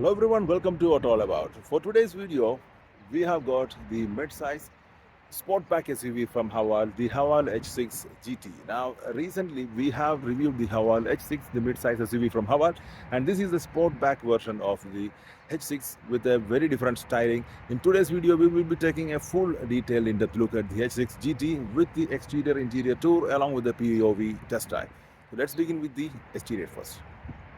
Hello everyone, welcome to What All About. For today's video, we have got the mid-size Sportback SUV from Haval, the Haval H6 GT. Now, recently we have reviewed the Haval H6, the mid-size SUV from Haval, and this is the Sportback version of the H6 with a very different styling. In today's video, we will be taking a full detailed in-depth look at the H6 GT with the exterior-interior tour along with the POV test drive. So let's begin with the exterior first.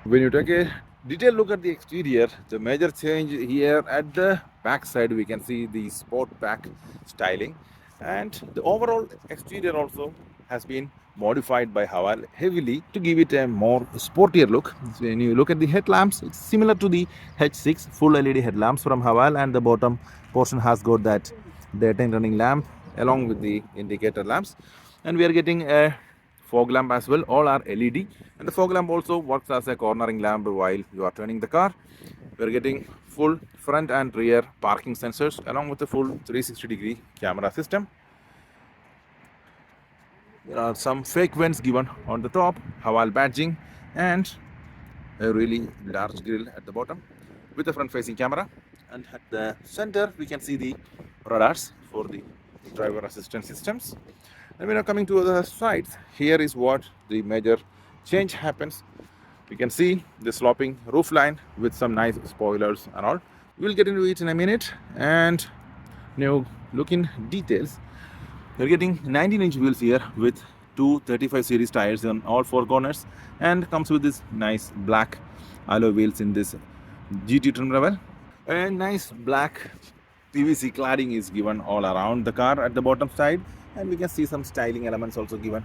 When you take a detailed look at the exterior, the major change here at the back side, we can see the Sportback styling, and the overall exterior also has been modified by Haval heavily to give it a more sportier look. So when you look at the headlamps, it's similar to the H6 full LED headlamps from Haval, and the bottom portion has got that daytime running lamp along with the indicator lamps, and we are getting a fog lamp as well. All are LED, and the fog lamp also works as a cornering lamp while you are turning the car. We are getting full front and rear parking sensors along with the full 360-degree camera system. There are some fake vents given on the top, Haval badging, and a really large grille at the bottom with the front-facing camera. And at the center, we can see the radars for the driver assistance systems. And when we are coming to the sides, here is what the major change happens. You can see the sloping roof line with some nice spoilers and all. We'll get into it in a minute. And now look in details. You're getting 19-inch wheels here with two 35 series tires on all four corners, and comes with this nice black alloy wheels in this GT trim level. A nice black PVC cladding is given all around the car at the bottom side, and we can see some styling elements also given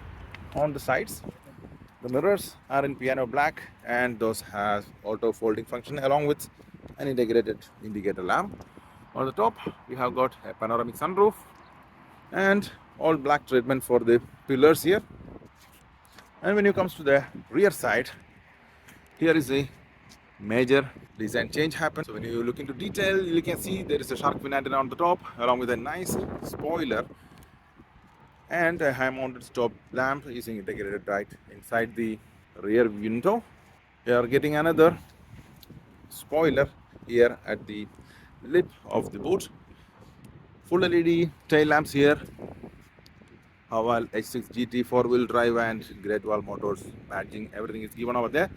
on the sides. The mirrors are in piano black, and those has auto folding function along with an integrated indicator lamp. On the top, we have got a panoramic sunroof and all black treatment for the pillars here. And when you comes to the rear side, here is a major design change happens. So when you look into detail, you can see there is a shark fin antenna on the top along with a nice spoiler and a high mounted stop lamp using integrated right inside the rear window. We are getting another spoiler here at the lip of the boot. Full LED tail lamps here. Haval H6 GT 4-wheel drive and Great Wall Motors badging, everything is given over there.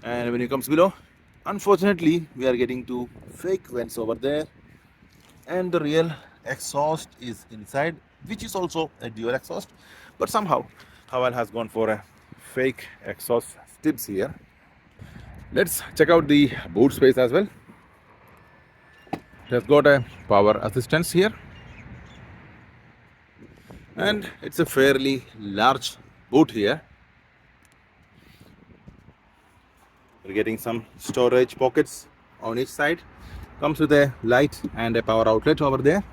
And when it comes below, unfortunately we are getting two fake vents over there, and the real exhaust is inside, which is also a dual exhaust, but somehow Haval has gone for a fake exhaust tips here. Let's check out the boot space as well. It has got a power assistance here, and it's a fairly large boot here. We're getting some storage pockets on each side. Comes with a light and a power outlet over there.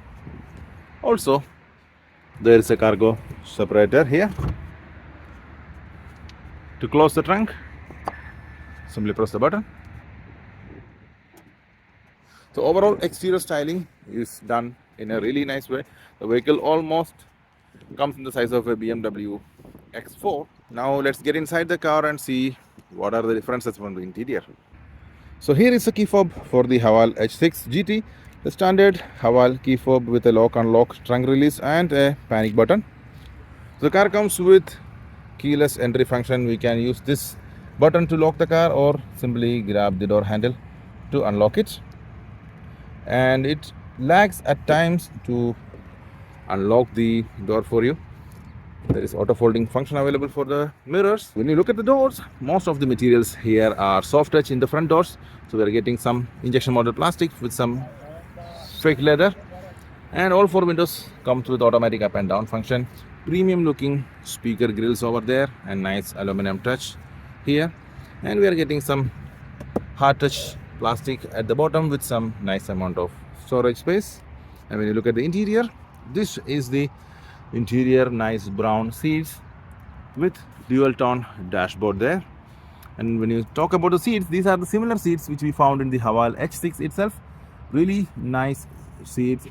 Also, there is a cargo separator here. To close the trunk, simply press the button. So overall exterior styling is done in a really nice way. The vehicle almost comes in the size of a BMW X4. Now let's get inside the car and see what are the differences from the interior. So here is the key fob for the Haval H6 GT. The standard Haval key fob with a lock-unlock trunk release and a panic button. The car comes with keyless entry function. We can use this button to lock the car or simply grab the door handle to unlock it. And it lags at times to unlock the door for you. There is auto folding function available for the mirrors. When you look at the doors, most of the materials here are soft touch in the front doors. So we are getting some injection molded plastic with some fake leather, and all four windows comes with automatic up and down function. Premium looking speaker grills over there and nice aluminum touch here, and we are getting some hard touch plastic at the bottom with some nice amount of storage space. And when you look at the interior, this is the interior, nice brown seats with dual tone dashboard there. And when you talk about the seats, these are the similar seats which we found in the Haval H6 itself. Really nice seats.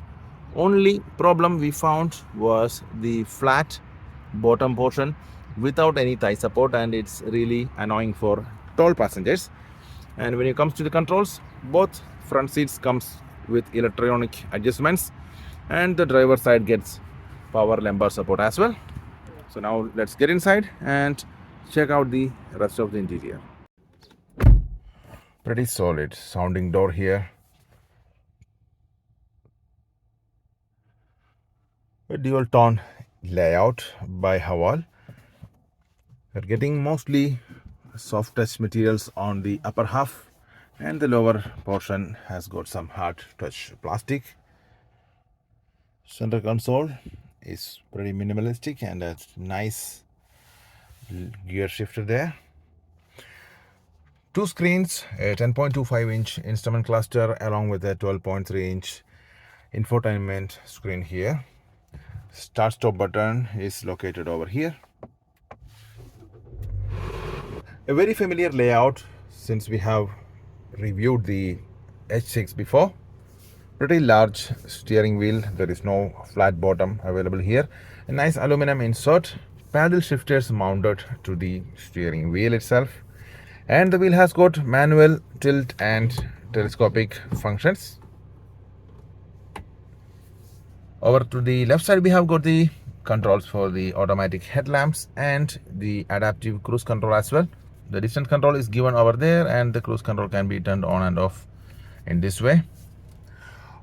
Only problem we found was the flat bottom portion without any thigh support, and it's really annoying for tall passengers. And when it comes to the controls, Both front seats comes with electronic adjustments, and the driver side gets power lumbar support as well. So now let's get inside and check out the rest of the interior. Pretty solid sounding door here. A dual tone layout by Haval. We're getting mostly soft touch materials on the upper half, and the lower portion has got some hard touch plastic. Center console is pretty minimalistic and a nice gear shifter there. Two screens, a 10.25-inch instrument cluster along with a 12.3-inch infotainment screen here. Start stop button is located over here. A very familiar layout since we have reviewed the H6 before. Pretty large steering wheel. There is no flat bottom available here. A nice aluminum insert. Paddle shifters mounted to the steering wheel itself. And the wheel has got manual, tilt and telescopic functions. Over to the left side we have got the controls for the automatic headlamps and the adaptive cruise control as well. The distance control is given over there, and the cruise control can be turned on and off in this way.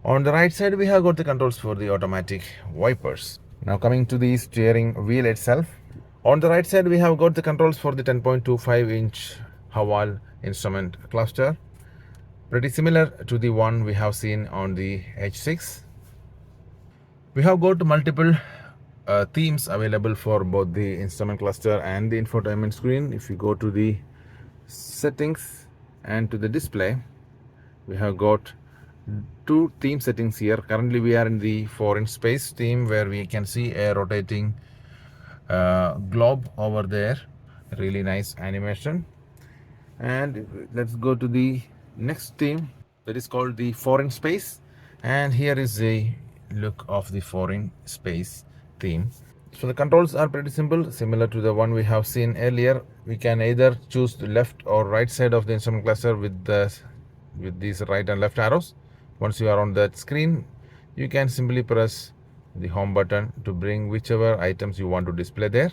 On the right side we have got the controls for the automatic wipers. Now coming to the steering wheel itself. On the right side we have got the controls for the 10.25-inch Haval instrument cluster. Pretty similar to the one we have seen on the H6. We have got multiple themes available for both the instrument cluster and the infotainment screen. If you go to the settings and to the display, we have got two theme settings here. Currently we are in the 4-inch space theme, where we can see a rotating globe over there. Really nice animation. And let's go to the next theme, that is called the 4-inch space, and here is a look of the 4-inch space theme. So the controls are pretty simple, similar to the one we have seen earlier. We can either choose the left or right side of the instrument cluster with these right and left arrows. Once you are on that screen, you can simply press the home button to bring whichever items you want to display there.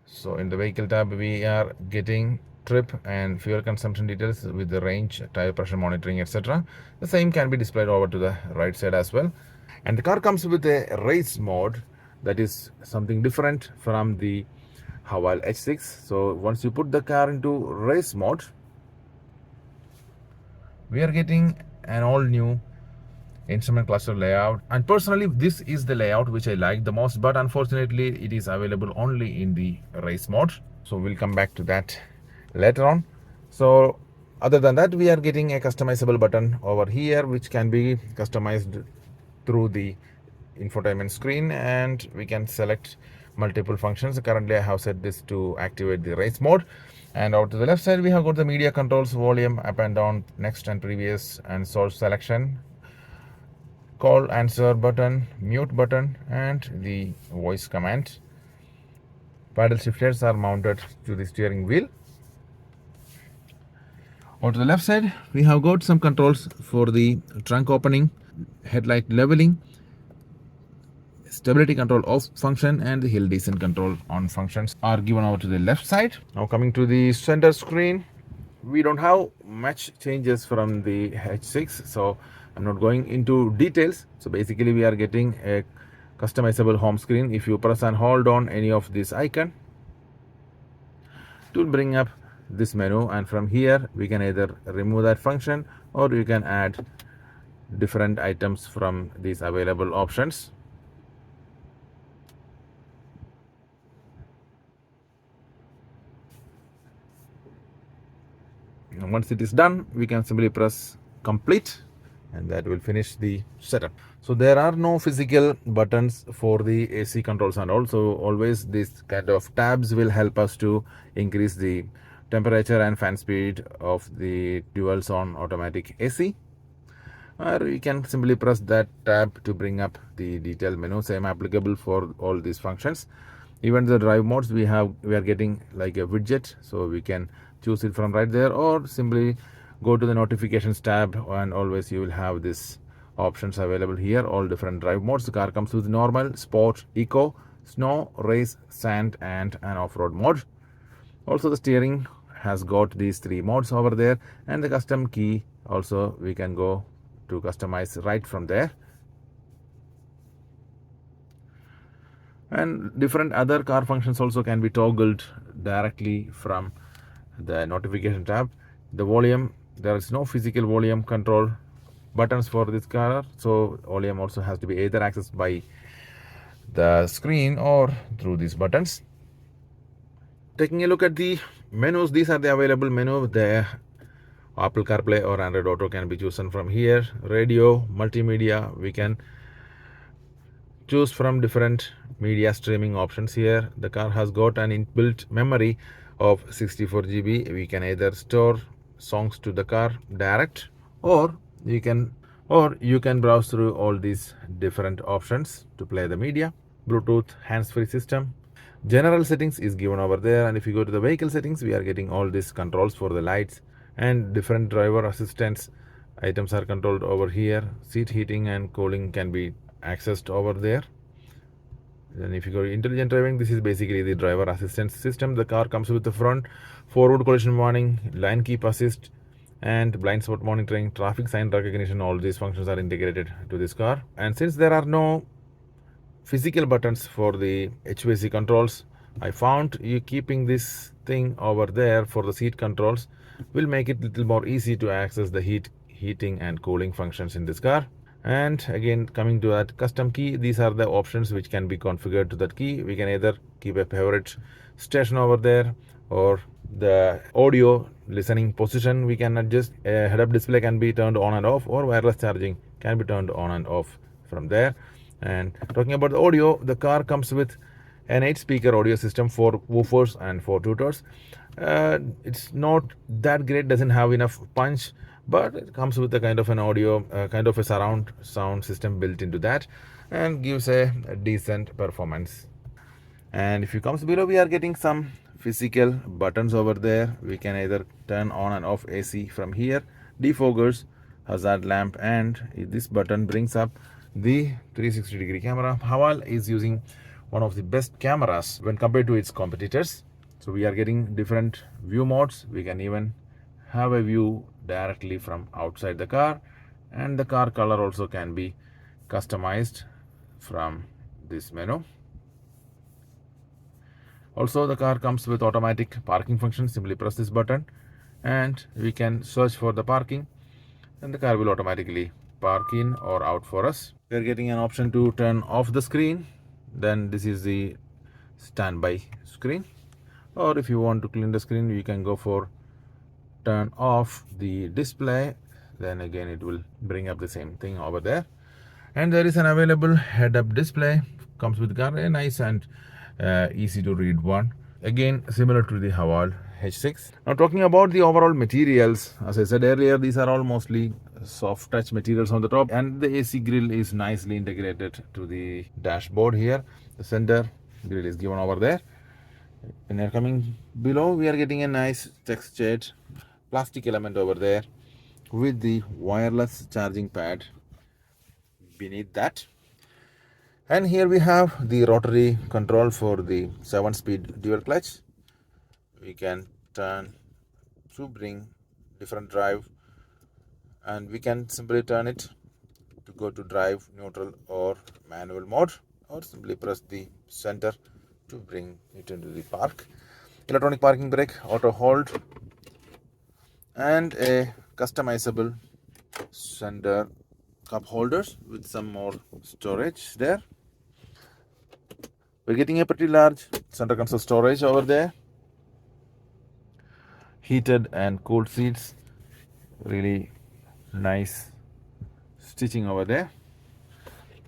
So in the vehicle tab we are getting trip and fuel consumption details with the range, tire pressure monitoring, etc. The same can be displayed over to the right side as well. And the car comes with a race mode, that is something different from the Haval H6. So once you put the car into race mode, we are getting an all new instrument cluster layout, and personally this is the layout which I like the most, but unfortunately it is available only in the race mode. So we'll come back to that later on. So other than that, we are getting a customizable button over here which can be customized through the infotainment screen, and we can select multiple functions. Currently I have set this to activate the race mode. And out to the left side we have got the media controls, volume, up and down, next and previous, and source selection, call answer button, mute button, and the voice command. Paddle shifters are mounted to the steering wheel. On to the left side we have got some controls for the trunk opening, headlight leveling, stability control off function, and the hill descent control on functions are given over to the left side. Now coming to the center screen, we don't have much changes from the H6, so I'm not going into details. So basically we are getting a customizable home screen. If you press and hold on any of this icon, it will bring up this menu, and from here we can either remove that function or you can add different items from these available options. And once it is done, we can simply press complete, and that will finish the setup. So there are no physical buttons for the AC controls, and also always this kind of tabs will help us to increase the temperature and fan speed of the dual zone automatic AC. Or you can simply press that tab to bring up the detail menu. Same applicable for all these functions. Even the drive modes we are getting like a widget, so we can choose it from right there, or simply go to the notifications tab, and always you will have this options available here, all different drive modes. The car comes with normal, sport, eco, snow, race, sand, and an off-road mode. Also the steering has got these 3 modes over there, and the custom key also we can go to customize right from there. And different other car functions also can be toggled directly from the notification tab. The volume, there is no physical volume control buttons for this car, so volume also has to be either accessed by the screen or through these buttons. Taking a look at the menus, these are the available menu. The Apple CarPlay or Android Auto can be chosen from here. Radio, multimedia, we can choose from different media streaming options here. The car has got an inbuilt memory of 64 GB. We can either store songs to the car direct, or you can browse through all these different options to play the media. Bluetooth hands-free system. General settings is given over there, and if you go to the vehicle settings, we are getting all these controls for the lights and different driver assistance items are controlled over here. Seat heating and cooling can be accessed over there. Then if you go to intelligent driving, this is basically the driver assistance system. The car comes with the front forward collision warning, lane keep assist, and blind spot monitoring, traffic sign recognition. All these functions are integrated to this car. And since there are no physical buttons for the HVAC controls, I found you keeping this thing over there for the seat controls will make it a little more easy to access the heating and cooling functions in this car. And again, coming to that custom key, these are the options which can be configured to that key. We can either keep a favorite station over there, or the audio listening position we can adjust. A head-up display can be turned on and off, or wireless charging can be turned on and off from there. And talking about the audio, the car comes with an 8-speaker audio system, 4 woofers and 4 tutors. It's not that great, doesn't have enough punch, but it comes with a kind of an audio, kind of a surround sound system built into that, and gives a decent performance. And if you come below, we are getting some physical buttons over there. We can either turn on and off AC from here, defoggers, hazard lamp, and this button brings up the 360-degree camera. Haval is using one of the best cameras when compared to its competitors. So we are getting different view modes. We can even have a view directly from outside the car, and the car color also can be customized from this menu. Also, the car comes with automatic parking function. Simply press this button and we can search for the parking, and the car will automatically park in or out for us. We are getting an option to turn off the screen. Then this is the standby screen, or if you want to clean the screen, you can go for turn off the display. Then again it will bring up the same thing over there. And there is an available head-up display, comes with car, a nice and easy to read one, again similar to the Haval H6. Now talking about the overall materials, as I said earlier, these are all mostly soft touch materials on the top, and the AC grill is nicely integrated to the dashboard here. The center grill is given over there. When you're coming below, we are getting a nice textured plastic element over there with the wireless charging pad beneath that. And here we have the rotary control for the 7-speed dual clutch. We can turn to bring different drive, and we can simply turn it to go to drive, neutral, or manual mode, or simply press the center to bring it into the park. Electronic parking brake, auto hold, and a customizable center cup holders with some more storage there. We're getting a pretty large center console storage over there. Heated and cooled seats, really nice stitching over there.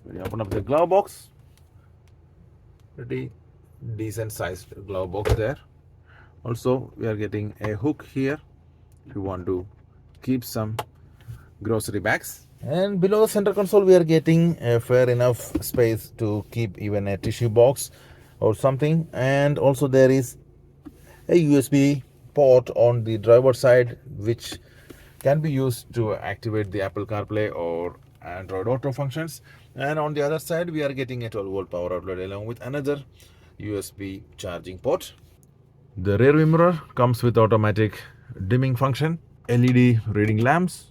When you open up the glove box, pretty decent sized glove box there. Also, we are getting a hook here if you want to keep some grocery bags. And below the center console, we are getting a fair enough space to keep even a tissue box or something. And also there is a USB port on the driver side, which can be used to activate the Apple CarPlay or Android Auto functions. And on the other side, we are getting a 12-volt power outlet along with another USB charging port. The rear view mirror comes with automatic dimming function, LED reading lamps,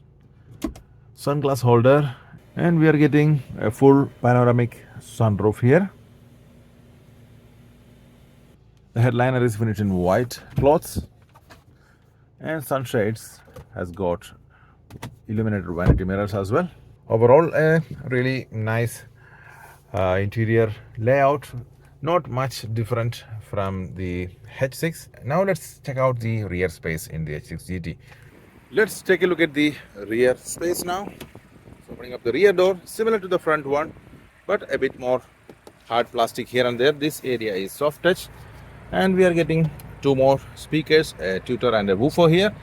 sunglass holder, and we are getting a full panoramic sunroof here. The headliner is finished in white cloths, and sunshades has got illuminated vanity mirrors as well. Overall, a really nice interior layout, not much different from the H6. Now let's check out the rear space in the H6 GT. Let's take a look at the rear space now. So opening up the rear door, similar to the front one, but a bit more hard plastic here and there. This area is soft touch, and we are getting two more speakers, a tutor and a woofer here,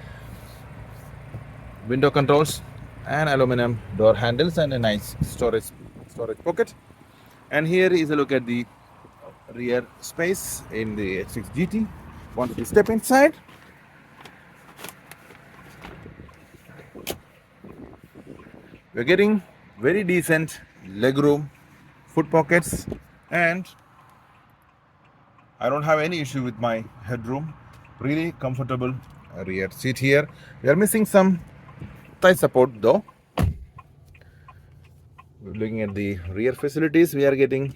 window controls and aluminum door handles, and a nice storage pocket. And here is a look at the rear space in the H6 GT. Once we step inside, we're getting very decent legroom, foot pockets, and I don't have any issue with my headroom. Really comfortable rear seat here. We are missing some thigh support though. Looking at the rear facilities, we are getting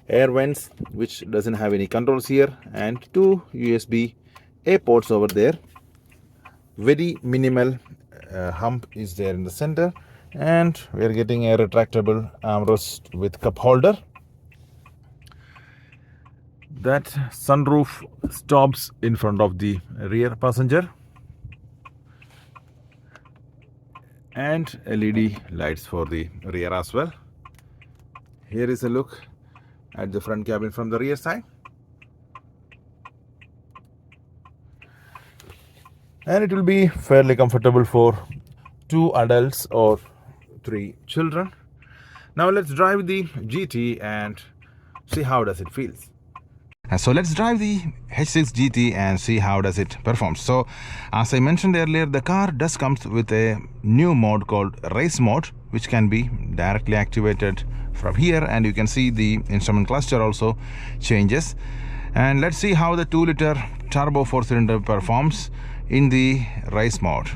air vents, which doesn't have any controls here, and two USB-A ports over there. Very minimal hump is there in the center, and we are getting a retractable armrest with cup holder. That sunroof stops in front of the rear passenger, and LED lights for the rear as well. Here is a look at the front cabin from the rear side, and it will be fairly comfortable for 2 adults or 3 children. Now let's drive the GT and see how does it feels. So let's drive the H6 GT and see how does it perform. So as I mentioned earlier, the car does comes with a new mode called race mode, which can be directly activated from here, and you can see the instrument cluster also changes. And let's see how the 2-liter turbo 4-cylinder performs in the race mode.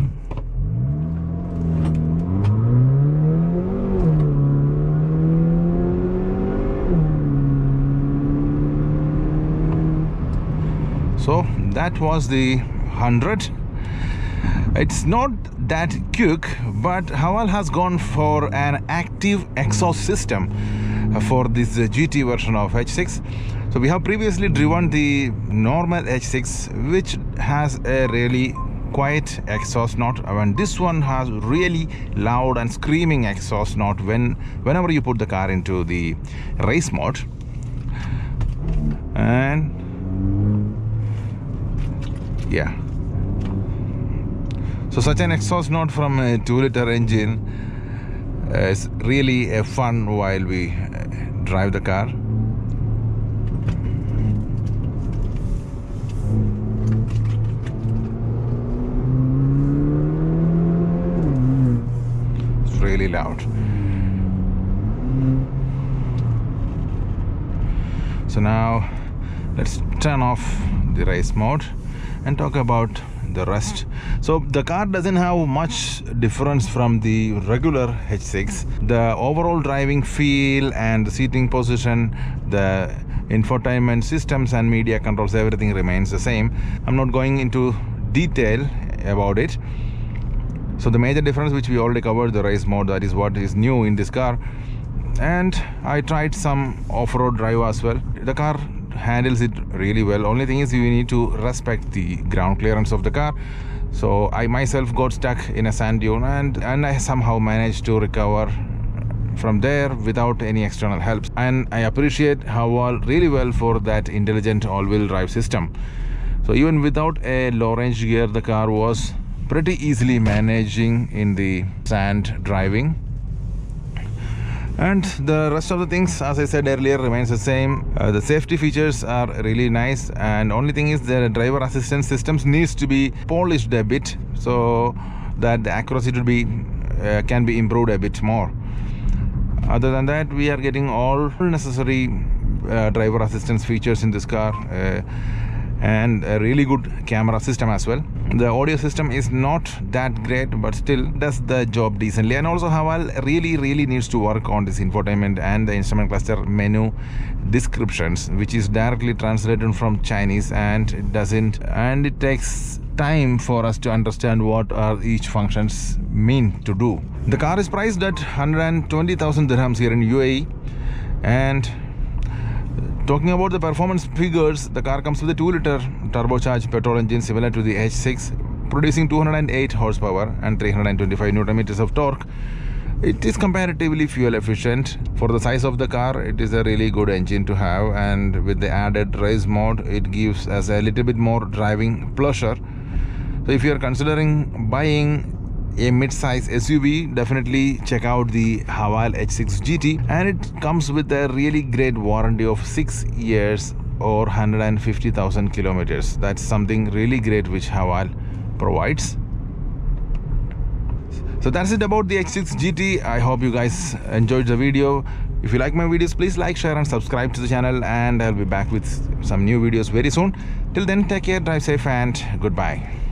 So that was the 100. It's not that quick, but Haval has gone for an active exhaust system for this GT version of H6. So we have previously driven the normal H6, which has a really quiet exhaust note, and this one has really loud and screaming exhaust note whenever you put the car into the race mode. And yeah, so such an exhaust note from a 2-liter engine is really a fun while we drive the car. It's really loud. So now let's turn off the race mode and talk about the rest. So the car doesn't have much difference from the regular H6. The overall driving feel and the seating position, the infotainment systems and media controls, everything remains the same. I'm not going into detail about it. So the major difference, which we already covered, the race mode, that is what is new in this car. And I tried some off-road drive as well. The car handles it really well. Only thing is you need to respect the ground clearance of the car. So I myself got stuck in a sand dune, and I somehow managed to recover from there without any external help. And I appreciate Haval really well for that intelligent all-wheel drive system. So even without a low range gear, the car was pretty easily managing in the sand driving. And the rest of the things, as I said earlier, remains the same. The safety features are really nice, and only thing is the driver assistance systems needs to be polished a bit. So that the accuracy will be can be improved a bit more. Other than that, we are getting all necessary driver assistance features in this car, and a really good camera system as well. The audio system is not that great, but still does the job decently. And also Haval really needs to work on this infotainment and the instrument cluster menu descriptions, which is directly translated from Chinese, and it takes time for us to understand what are each functions mean to do. The car is priced at 120,000 dirhams here in UAE. And talking about the performance figures, the car comes with a 2-liter turbocharged petrol engine similar to the H6, producing 208 horsepower and 325 Nm of torque. It is comparatively fuel efficient. For the size of the car, it is a really good engine to have, and with the added race mode, it gives us a little bit more driving pleasure. So if you are considering buying a mid-size SUV, definitely check out the Haval H6 GT, and it comes with a really great warranty of 6 years or 150,000 kilometers. That's something really great which Haval provides. So that's it about the H6 GT. I hope you guys enjoyed the video. If you like my videos, please like, share and subscribe to the channel, and I'll be back with some new videos very soon. Till then, take care, drive safe, and goodbye.